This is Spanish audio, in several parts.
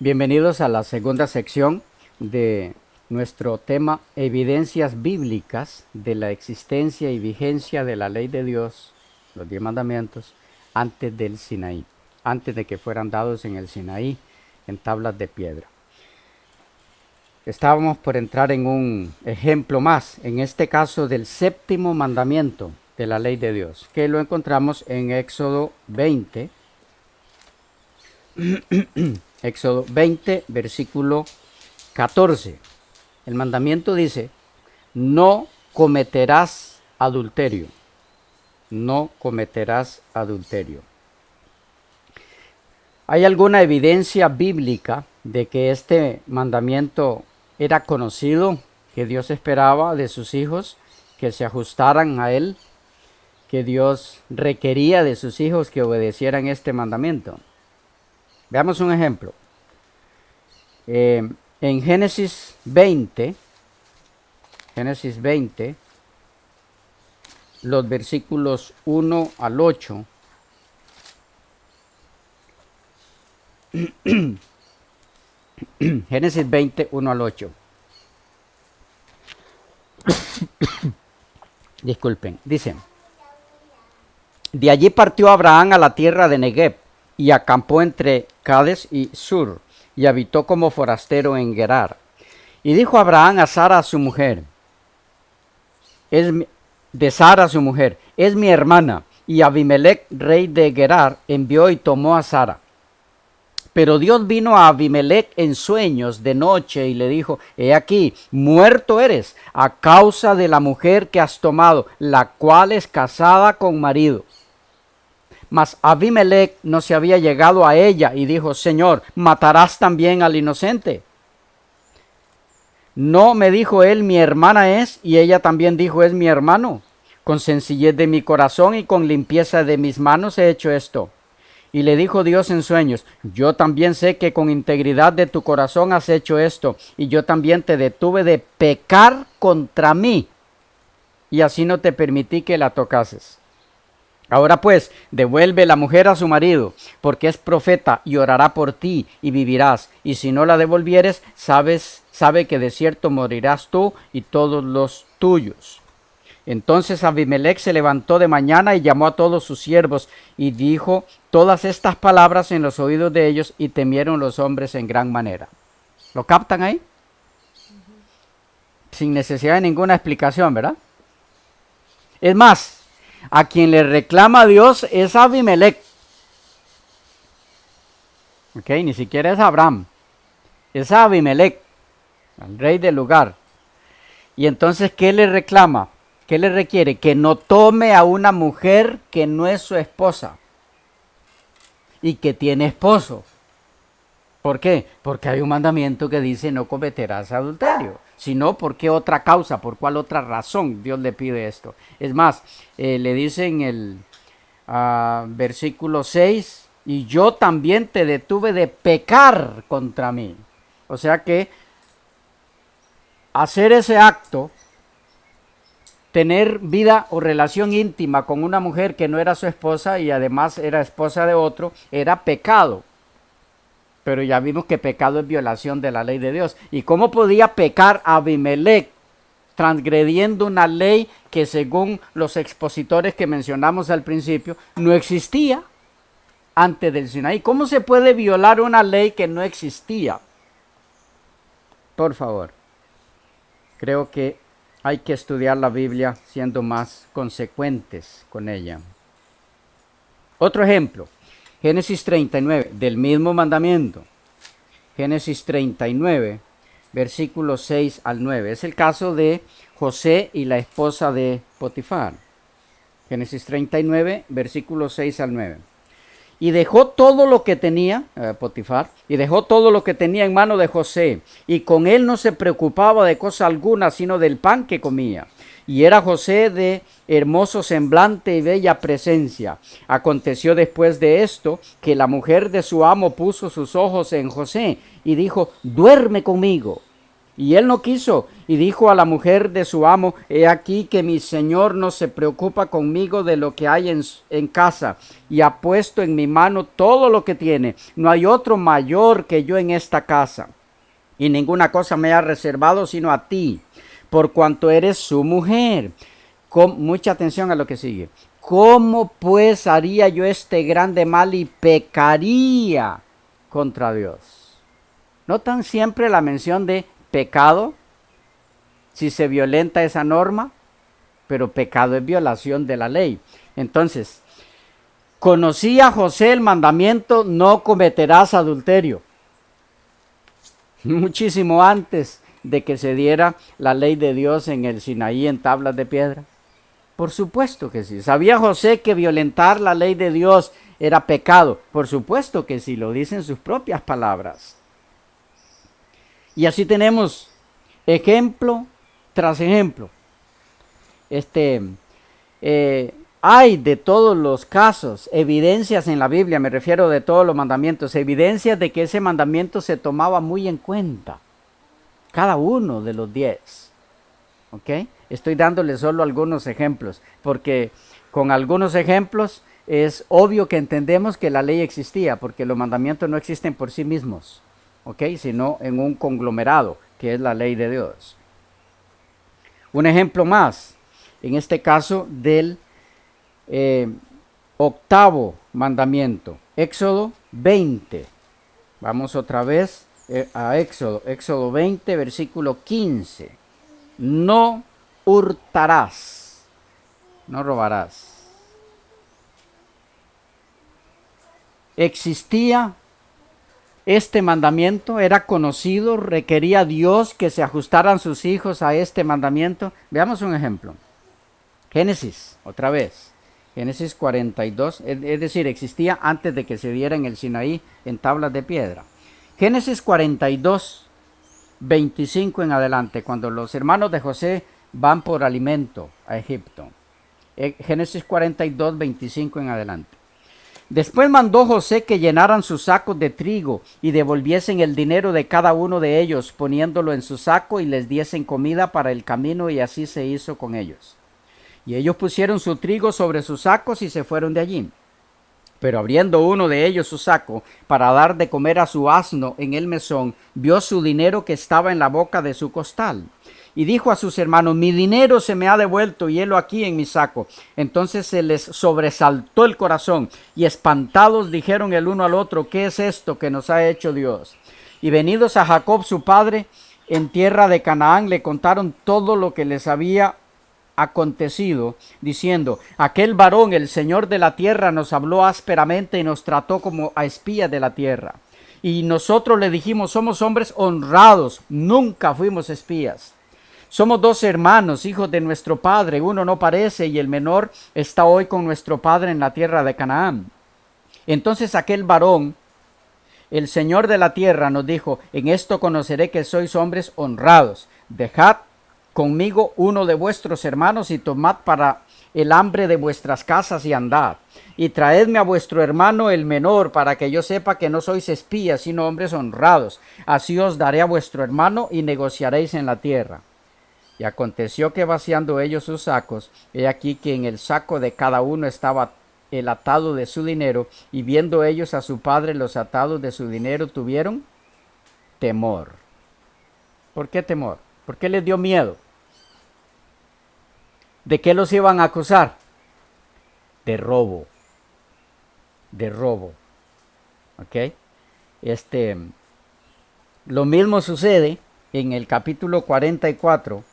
Bienvenidos a la segunda sección de nuestro tema Evidencias bíblicas de la existencia y vigencia de la ley de Dios, los 10 mandamientos, antes del Sinaí, antes de que fueran dados en el Sinaí en tablas de piedra. Estábamos por entrar en un ejemplo más, en este caso del séptimo mandamiento de la ley de Dios, que lo encontramos en Éxodo 20. Éxodo 20, versículo 14. El mandamiento dice: no cometerás adulterio. No cometerás adulterio. ¿Hay alguna evidencia bíblica de que este mandamiento era conocido, que Dios esperaba de sus hijos que se ajustaran a él, que Dios requería de sus hijos que obedecieran este mandamiento? Veamos un ejemplo. En Génesis 20, los versículos 1 al 8. Génesis 20, 1 al 8. Disculpen, dice: de allí partió Abraham a la tierra de Negev, y acampó entre Cades y Sur, y habitó como forastero en Gerar. Y dijo Abraham a Sara su mujer, es mi hermana. Y Abimelech, rey de Gerar, envió y tomó a Sara. Pero Dios vino a Abimelech en sueños de noche y le dijo: he aquí, muerto eres a causa de la mujer que has tomado, la cual es casada con marido. Mas Abimelech no se había llegado a ella y dijo: Señor, ¿matarás también al inocente? No, me dijo él, mi hermana es, y ella también dijo: es mi hermano. Con sencillez de mi corazón y con limpieza de mis manos he hecho esto. Y le dijo Dios en sueños: yo también sé que con integridad de tu corazón has hecho esto, y yo también te detuve de pecar contra mí, y así no te permití que la tocases. Ahora pues, devuelve la mujer a su marido, porque es profeta y orará por ti y vivirás. Y si no la devolvieres, sabe que de cierto morirás tú y todos los tuyos. Entonces Abimelech se levantó de mañana y llamó a todos sus siervos y dijo todas estas palabras en los oídos de ellos, y temieron los hombres en gran manera. ¿Lo captan ahí? Sin necesidad de ninguna explicación, ¿verdad? Es más, a quien le reclama a Dios es Abimelech. Ok, ni siquiera es Abraham. Es Abimelech, el rey del lugar. Y entonces, ¿qué le reclama? ¿Qué le requiere? Que no tome a una mujer que no es su esposa y que tiene esposo. ¿Por qué? Porque hay un mandamiento que dice: no cometerás adulterio. Si no, ¿por qué otra causa? ¿Por cuál otra razón Dios le pide esto? Es más, le dice en el versículo 6, y yo también te detuve de pecar contra mí. O sea que hacer ese acto, tener vida o relación íntima con una mujer que no era su esposa y además era esposa de otro, era pecado. Pero ya vimos que pecado es violación de la ley de Dios. ¿Y cómo podía pecar Abimelech transgrediendo una ley que, según los expositores que mencionamos al principio, no existía antes del Sinaí? ¿Cómo se puede violar una ley que no existía? Por favor, creo que hay que estudiar la Biblia siendo más consecuentes con ella. Otro ejemplo. Génesis 39, del mismo mandamiento. Génesis 39, versículos 6 al 9. Es el caso de José y la esposa de Potifar. Génesis 39, versículos 6 al 9. Y dejó todo lo que tenía, Potifar, y dejó todo lo que tenía en mano de José, y con él no se preocupaba de cosa alguna, sino del pan que comía. Y era José de hermoso semblante y bella presencia. Aconteció después de esto, que la mujer de su amo puso sus ojos en José, y dijo, duerme conmigo. Y él no quiso, y dijo a la mujer de su amo, he aquí que mi señor no se preocupa conmigo de lo que hay en casa, y ha puesto en mi mano todo lo que tiene. No hay otro mayor que yo en esta casa, y ninguna cosa me ha reservado sino a ti, por cuanto eres su mujer. Con mucha atención a lo que sigue. ¿Cómo pues haría yo este grande mal y pecaría contra Dios? ¿Notan siempre la mención de pecado si se violenta esa norma? Pero pecado es violación de la ley. Entonces, conocía José el mandamiento, no cometerás adulterio. Muchísimo antes de que se diera la ley de Dios en el Sinaí en tablas de piedra. Por supuesto que sí. ¿Sabía José que violentar la ley de Dios era pecado? Por supuesto que sí, lo dicen sus propias palabras. Y así tenemos ejemplo tras ejemplo. Hay de todos los casos, evidencias en la Biblia, me refiero de todos los mandamientos, evidencias de que ese mandamiento se tomaba muy en cuenta. Cada uno de los 10. ¿Ok? Estoy dándole solo algunos ejemplos, porque con algunos ejemplos es obvio que entendemos que la ley existía, porque los mandamientos no existen por sí mismos, ¿ok? Sino en un conglomerado, que es la ley de Dios. Un ejemplo más, en este caso del octavo mandamiento, Éxodo 20. Vamos otra vez a Éxodo 20, versículo 15. No hurtarás, no robarás. Existía este mandamiento, era conocido, requería Dios que se ajustaran sus hijos a este mandamiento. Veamos un ejemplo. Génesis, otra vez. Génesis 42, es decir, existía antes de que se diera en el Sinaí en tablas de piedra. Génesis 42, 25 en adelante, cuando los hermanos de José van por alimento a Egipto. Génesis 42, 25 en adelante. Después mandó José que llenaran sus sacos de trigo y devolviesen el dinero de cada uno de ellos, poniéndolo en su saco, y les diesen comida para el camino, y así se hizo con ellos. Y ellos pusieron su trigo sobre sus sacos y se fueron de allí. Pero abriendo uno de ellos su saco para dar de comer a su asno en el mesón, vio su dinero que estaba en la boca de su costal. Y dijo a sus hermanos, mi dinero se me ha devuelto y helo aquí en mi saco. Entonces se les sobresaltó el corazón y espantados dijeron el uno al otro, ¿qué es esto que nos ha hecho Dios? Y venidos a Jacob su padre en tierra de Canaán, le contaron todo lo que les había acontecido, diciendo, aquel varón, el Señor de la tierra, nos habló ásperamente y nos trató como a espías de la tierra. Y nosotros le dijimos, somos hombres honrados, nunca fuimos espías. Somos dos hermanos, hijos de nuestro padre, uno no parece y el menor está hoy con nuestro padre en la tierra de Canaán. Entonces aquel varón, el Señor de la tierra, nos dijo, en esto conoceré que sois hombres honrados. Dejad conmigo uno de vuestros hermanos y tomad para el hambre de vuestras casas y andad. Y traedme a vuestro hermano el menor, para que yo sepa que no sois espías, sino hombres honrados. Así os daré a vuestro hermano y negociaréis en la tierra. Y aconteció que vaciando ellos sus sacos, he aquí que en el saco de cada uno estaba el atado de su dinero, y viendo ellos a su padre los atados de su dinero, tuvieron temor. ¿Por qué temor? ¿Por qué les dio miedo? ¿De qué los iban a acusar? De robo. De robo. ¿Ok? Lo mismo sucede en el capítulo 44,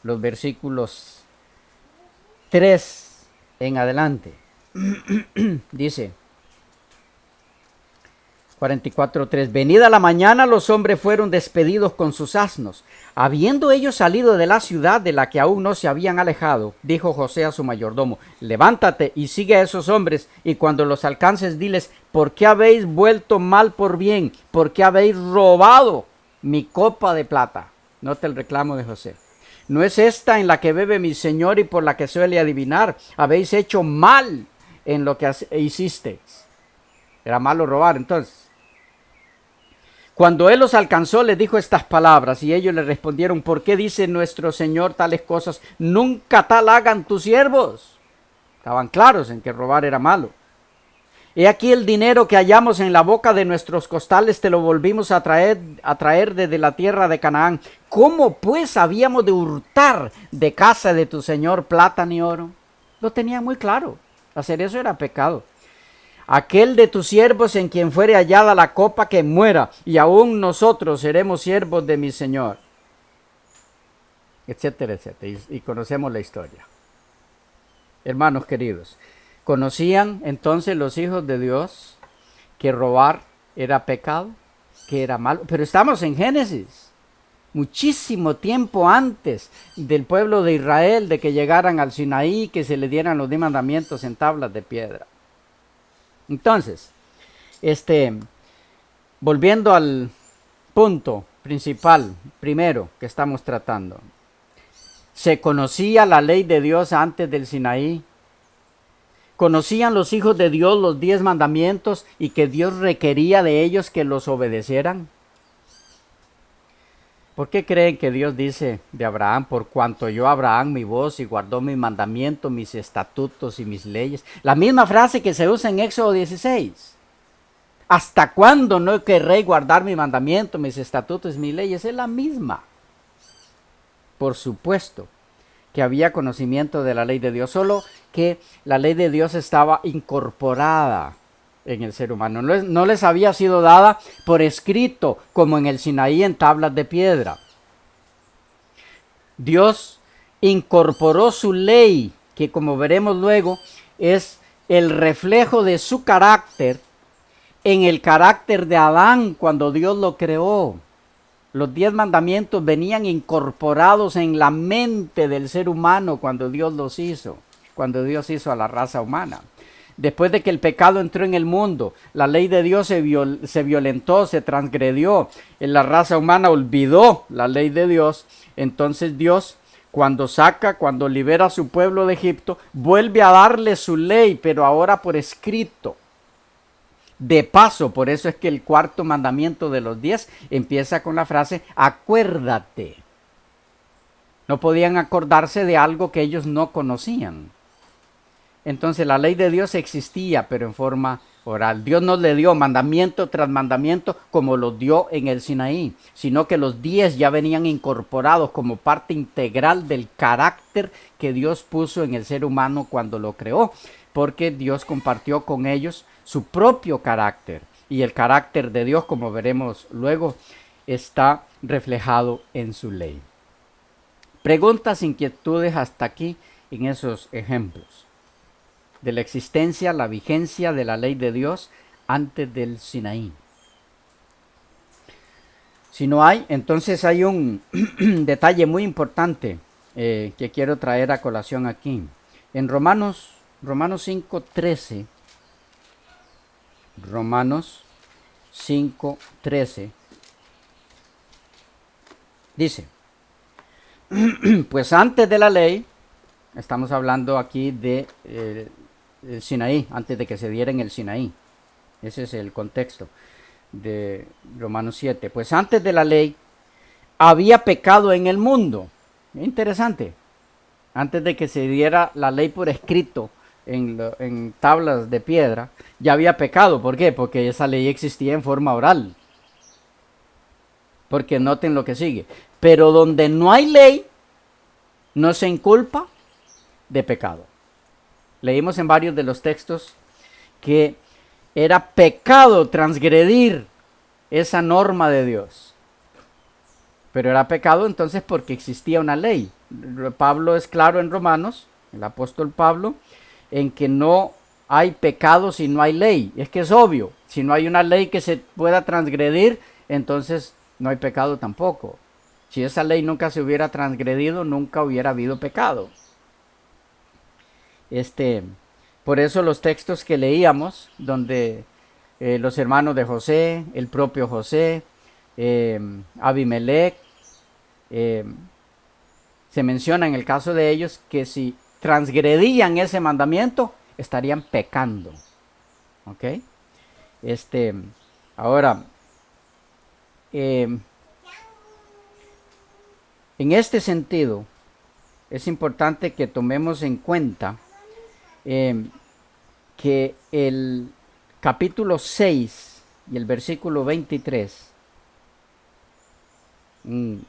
los versículos 3 en adelante. Dice 44:3. Venida la mañana, los hombres fueron despedidos con sus asnos. Habiendo ellos salido de la ciudad de la que aún no se habían alejado, dijo José a su mayordomo: levántate y sigue a esos hombres, y cuando los alcances, diles: ¿por qué habéis vuelto mal por bien? ¿Por qué habéis robado mi copa de plata? Nota el reclamo de José. ¿No es esta en la que bebe mi señor y por la que suele adivinar? Habéis hecho mal en lo que hicisteis. Era malo robar entonces. Cuando él los alcanzó, les dijo estas palabras, y ellos le respondieron: ¿por qué dice nuestro señor tales cosas? Nunca tal hagan tus siervos. Estaban claros en que robar era malo. He aquí el dinero que hallamos en la boca de nuestros costales, te lo volvimos a traer desde la tierra de Canaán. ¿Cómo pues habíamos de hurtar de casa de tu señor plata ni oro? Lo tenían muy claro. Hacer eso era pecado. Aquel de tus siervos en quien fuere hallada la copa, que muera, y aún nosotros seremos siervos de mi señor. Etcétera, etcétera. Y conocemos la historia. Hermanos queridos, ¿conocían entonces los hijos de Dios que robar era pecado, que era malo? Pero estamos en Génesis, muchísimo tiempo antes del pueblo de Israel, de que llegaran al Sinaí, que se le dieran los 10 mandamientos en tablas de piedra. Entonces, volviendo al punto principal, primero, que estamos tratando. ¿Se conocía la ley de Dios antes del Sinaí? ¿Conocían los hijos de Dios los 10 mandamientos y que Dios requería de ellos que los obedecieran? ¿Por qué creen que Dios dice de Abraham: por cuanto oyó Abraham mi voz y guardó mis mandamientos, mis estatutos y mis leyes? La misma frase que se usa en Éxodo 16. ¿Hasta cuándo no querré guardar mi mandamiento, mis estatutos y mis leyes? Es la misma. Por supuesto que había conocimiento de la ley de Dios, solo que la ley de Dios estaba incorporada en el ser humano. No les había sido dada por escrito, como en el Sinaí en tablas de piedra. Dios incorporó su ley, que como veremos luego, es el reflejo de su carácter, en el carácter de Adán cuando Dios lo creó. Los 10 mandamientos venían incorporados en la mente del ser humano cuando Dios los hizo, cuando Dios hizo a la raza humana. Después de que el pecado entró en el mundo, la ley de Dios se violentó, se transgredió, la raza humana olvidó la ley de Dios. Entonces Dios, cuando libera a su pueblo de Egipto, vuelve a darle su ley, pero ahora por escrito. De paso, por eso es que el cuarto mandamiento de los 10 empieza con la frase: acuérdate. No podían acordarse de algo que ellos no conocían. Entonces la ley de Dios existía, pero en forma oral. Dios no le dio mandamiento tras mandamiento como los dio en el Sinaí, sino que los 10 ya venían incorporados como parte integral del carácter que Dios puso en el ser humano cuando lo creó, porque Dios compartió con ellos su propio carácter, y el carácter de Dios, como veremos luego, está reflejado en su ley. Preguntas, inquietudes hasta aquí en esos ejemplos de la existencia, la vigencia de la ley de Dios antes del Sinaí. Si no hay, entonces hay un detalle muy importante que quiero traer a colación aquí. En Romanos 5:13, Romanos 5:13 dice: pues antes de la ley, estamos hablando aquí de el Sinaí, antes de que se diera en el Sinaí. Ese es el contexto de Romanos 7. Pues antes de la ley había pecado en el mundo. Interesante. Antes de que se diera la ley por escrito en tablas de piedra, ya había pecado. ¿Por qué? Porque esa ley existía en forma oral. Porque noten lo que sigue: pero donde no hay ley, no se inculpa de pecado. Leímos en varios de los textos que era pecado transgredir esa norma de Dios. Pero era pecado entonces porque existía una ley. Pablo es claro en Romanos, el apóstol Pablo, en que no hay pecado si no hay ley? Es que es obvio. Si no hay una ley que se pueda transgredir, entonces no hay pecado tampoco. Si esa ley nunca se hubiera transgredido, nunca hubiera habido pecado. Por eso los textos que leíamos, donde los hermanos de José, el propio José, Abimelech, se menciona en el caso de ellos que si transgredían ese mandamiento, estarían pecando. ¿Ok? Ahora, en este sentido, es importante que tomemos en cuenta que el capítulo 6 y el versículo 23, un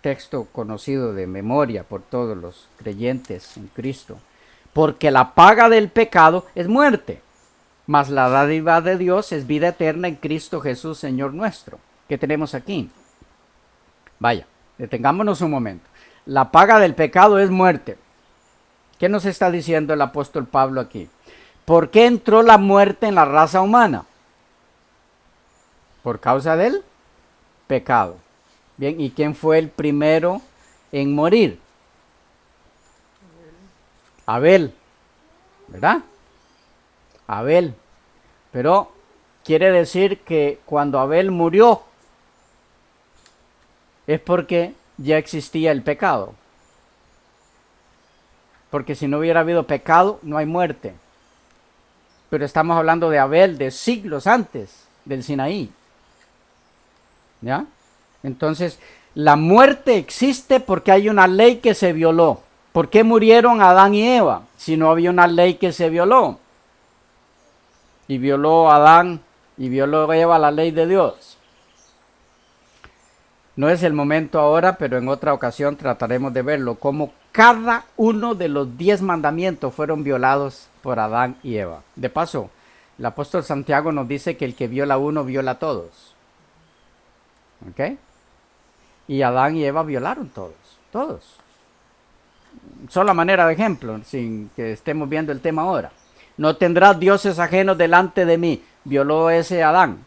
texto conocido de memoria por todos los creyentes en Cristo, porque la paga del pecado es muerte, mas la dádiva de Dios es vida eterna en Cristo Jesús, Señor nuestro. ¿Qué tenemos aquí? Vaya, detengámonos un momento. La paga del pecado es muerte. ¿Qué nos está diciendo el apóstol Pablo aquí? ¿Por qué entró la muerte en la raza humana? Por causa del pecado. Bien, ¿y quién fue el primero en morir? Abel, ¿verdad? Abel. Pero quiere decir que cuando Abel murió es porque ya existía el pecado. Porque si no hubiera habido pecado, no hay muerte. Pero estamos hablando de Abel de siglos antes del Sinaí. ¿Ya? Entonces, la muerte existe porque hay una ley que se violó. ¿Por qué murieron Adán y Eva si no había una ley que se violó? Y violó Adán y violó Eva la ley de Dios. No es el momento ahora, pero en otra ocasión trataremos de verlo, cómo cada uno de los 10 mandamientos fueron violados por Adán y Eva. De paso, el apóstol Santiago nos dice que el que viola uno, viola a todos. ¿Ok? Y Adán y Eva violaron todos. Sola manera de ejemplo, sin que estemos viendo el tema ahora. No tendrás dioses ajenos delante de mí. Violó ese Adán.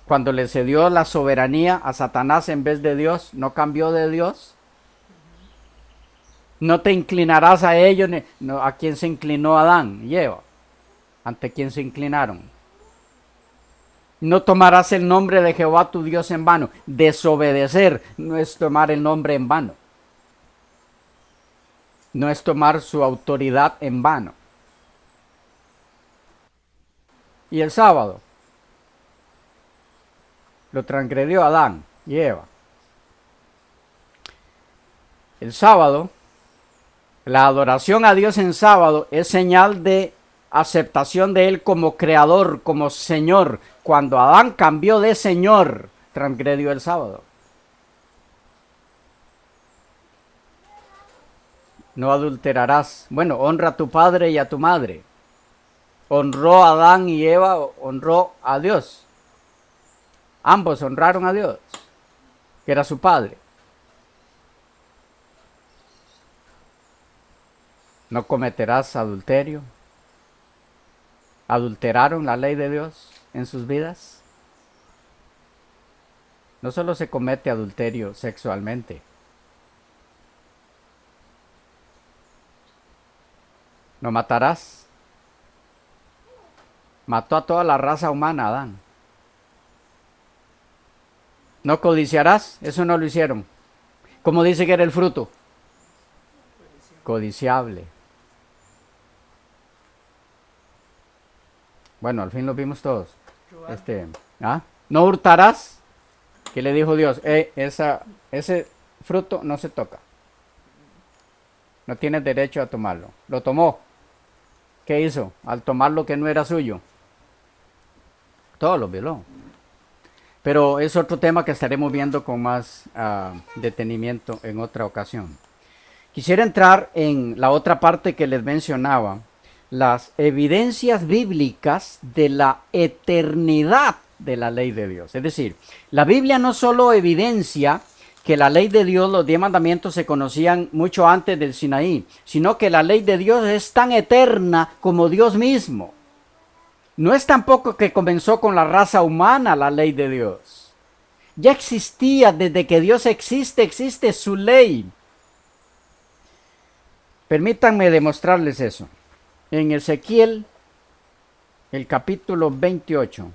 Cuando le cedió la soberanía a Satanás en vez de Dios, ¿no cambió de Dios? No te inclinarás a ellos, no, ¿a quién se inclinó Adán y Eva? ¿Ante quién se inclinaron? No tomarás el nombre de Jehová tu Dios en vano. Desobedecer no es tomar el nombre en vano. No es tomar su autoridad en vano. Y el sábado lo transgredió Adán y Eva. El sábado, la adoración a Dios en sábado es señal de aceptación de Él como creador, como Señor. Cuando Adán cambió de Señor, transgredió el sábado. No adulterarás. Bueno, honra a tu padre y a tu madre. Honró a Adán y Eva, honró a Dios. Ambos honraron a Dios, que era su padre. No cometerás adulterio. ¿Adulteraron la ley de Dios en sus vidas? No solo se comete adulterio sexualmente. No matarás. Mató a toda la raza humana, Adán. No codiciarás, eso no lo hicieron. ¿Cómo dice que era el fruto? Codiciable. Bueno, al fin lo vimos todos. No hurtarás. ¿Qué le dijo Dios? Ese fruto no se toca. No tienes derecho a tomarlo. Lo tomó. ¿Qué hizo? Al tomar lo que no era suyo. Todo lo violó. Pero es otro tema que estaremos viendo con más detenimiento en otra ocasión. Quisiera entrar en la otra parte que les mencionaba, las evidencias bíblicas de la eternidad de la ley de Dios. Es decir, la Biblia no solo evidencia que la ley de Dios, los 10 mandamientos se conocían mucho antes del Sinaí, sino que la ley de Dios es tan eterna como Dios mismo. No es tampoco que comenzó con la raza humana la ley de Dios. Ya existía, desde que Dios existe su ley. Permítanme demostrarles eso. En Ezequiel, el capítulo 28.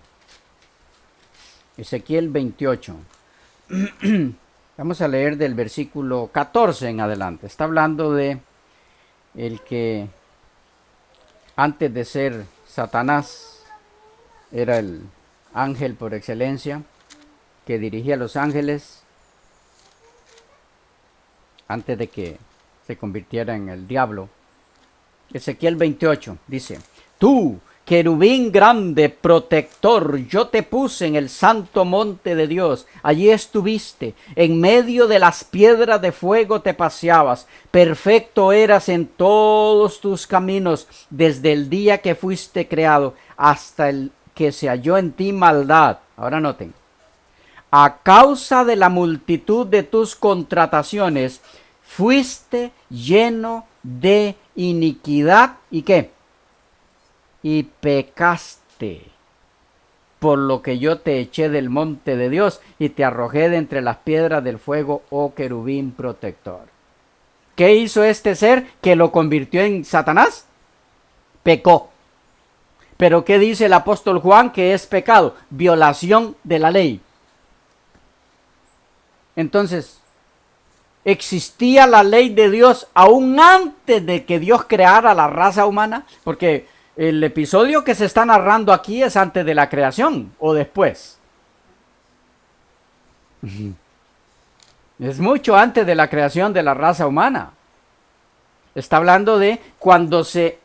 Ezequiel 28. Vamos a leer del versículo 14 en adelante. Está hablando de el que antes de ser Satanás era el ángel por excelencia, que dirigía a los ángeles antes de que se convirtiera en el diablo. Ezequiel 28 dice: Tú, querubín grande, protector, yo te puse en el santo monte de Dios. Allí estuviste, en medio de las piedras de fuego te paseabas. Perfecto eras en todos tus caminos, desde el día que fuiste creado hasta el que se halló en ti maldad. Ahora noten: a causa de la multitud de tus contrataciones, fuiste lleno de iniquidad. ¿Y qué? Y pecaste, por lo que yo te eché del monte de Dios y te arrojé de entre las piedras del fuego, oh querubín protector. ¿Qué hizo este ser que lo convirtió en Satanás? Pecó. Pero ¿qué dice el apóstol Juan que es pecado? Violación de la ley. Entonces, existía la ley de Dios aún antes de que Dios creara la raza humana, porque el episodio que se está narrando aquí es antes de la creación o después. Es mucho antes de la creación de la raza humana. Está hablando de cuando se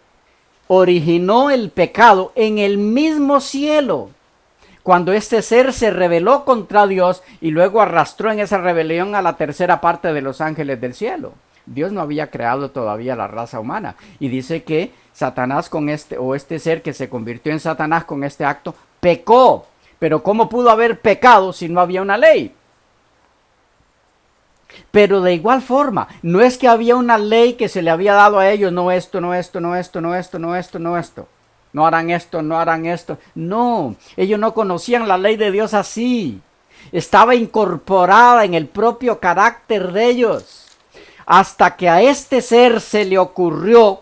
originó el pecado en el mismo cielo. Cuando este ser se rebeló contra Dios y luego arrastró en esa rebelión a la tercera parte de los ángeles del cielo. Dios no había creado todavía la raza humana. Y dice que Satanás con este ser que se convirtió en Satanás con este acto, pecó. Pero ¿cómo pudo haber pecado si no había una ley? Pero de igual forma, no es que había una ley que se le había dado a ellos, no esto, no esto, no esto, no esto, no esto, no esto. No harán esto, no harán esto. No, ellos no conocían la ley de Dios así. Estaba incorporada en el propio carácter de ellos. Hasta que a este ser se le ocurrió,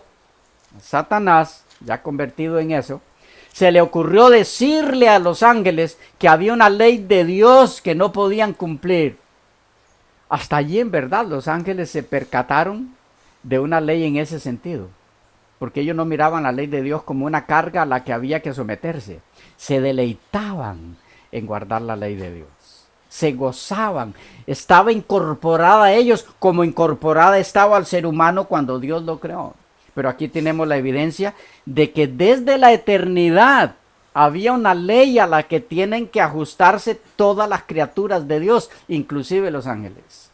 Satanás, ya convertido en eso, se le ocurrió decirle a los ángeles que había una ley de Dios que no podían cumplir. Hasta allí en verdad los ángeles se percataron de una ley en ese sentido. Porque ellos no miraban la ley de Dios como una carga a la que había que someterse. Se deleitaban en guardar la ley de Dios. Se gozaban. Estaba incorporada a ellos como incorporada estaba al ser humano cuando Dios lo creó. Pero aquí tenemos la evidencia de que desde la eternidad había una ley a la que tienen que ajustarse todas las criaturas de Dios, inclusive los ángeles.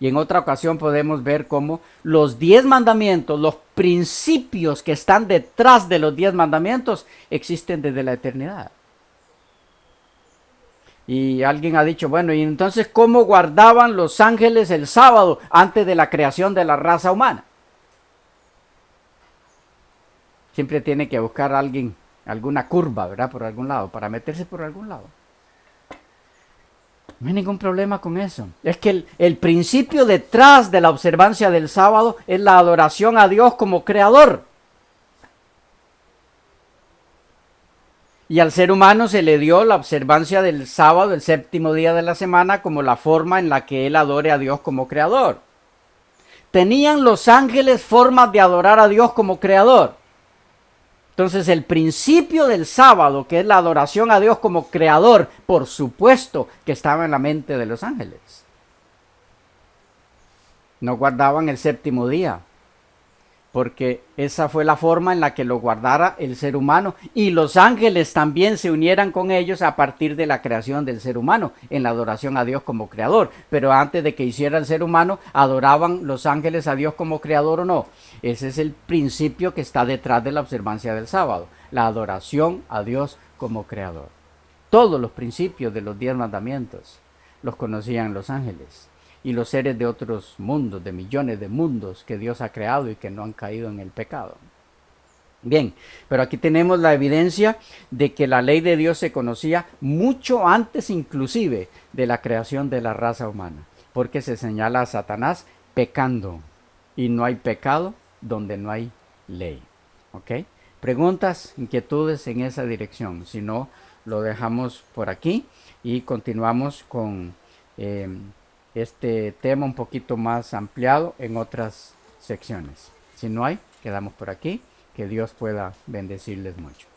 Y en otra ocasión podemos ver cómo los 10 mandamientos, los principios que están detrás de los 10 mandamientos, existen desde la eternidad. Y alguien ha dicho, bueno, ¿y entonces cómo guardaban los ángeles el sábado antes de la creación de la raza humana? Siempre tiene que buscar a alguien, alguna curva, ¿verdad? Por algún lado, para meterse por algún lado. No hay ningún problema con eso. Es que el principio detrás de la observancia del sábado es la adoración a Dios como creador. Y al ser humano se le dio la observancia del sábado, el séptimo día de la semana, como la forma en la que él adore a Dios como creador. ¿Tenían los ángeles formas de adorar a Dios como creador? Entonces el principio del sábado, que es la adoración a Dios como creador, por supuesto que estaba en la mente de los ángeles. No guardaban el séptimo día, porque esa fue la forma en la que lo guardara el ser humano. Y los ángeles también se unieran con ellos a partir de la creación del ser humano, en la adoración a Dios como creador. Pero antes de que hiciera el ser humano, ¿adoraban los ángeles a Dios como creador o no? Ese es el principio que está detrás de la observancia del sábado, la adoración a Dios como creador. Todos los principios de los 10 mandamientos los conocían los ángeles y los seres de otros mundos, de millones de mundos que Dios ha creado y que no han caído en el pecado. Bien, pero aquí tenemos la evidencia de que la ley de Dios se conocía mucho antes inclusive de la creación de la raza humana, porque se señala a Satanás pecando y no hay pecado donde no hay ley. ¿Ok? Preguntas, inquietudes en esa dirección, si no, lo dejamos por aquí y continuamos con este tema un poquito más ampliado en otras secciones. Si no hay, quedamos por aquí. Que Dios pueda bendecirles mucho.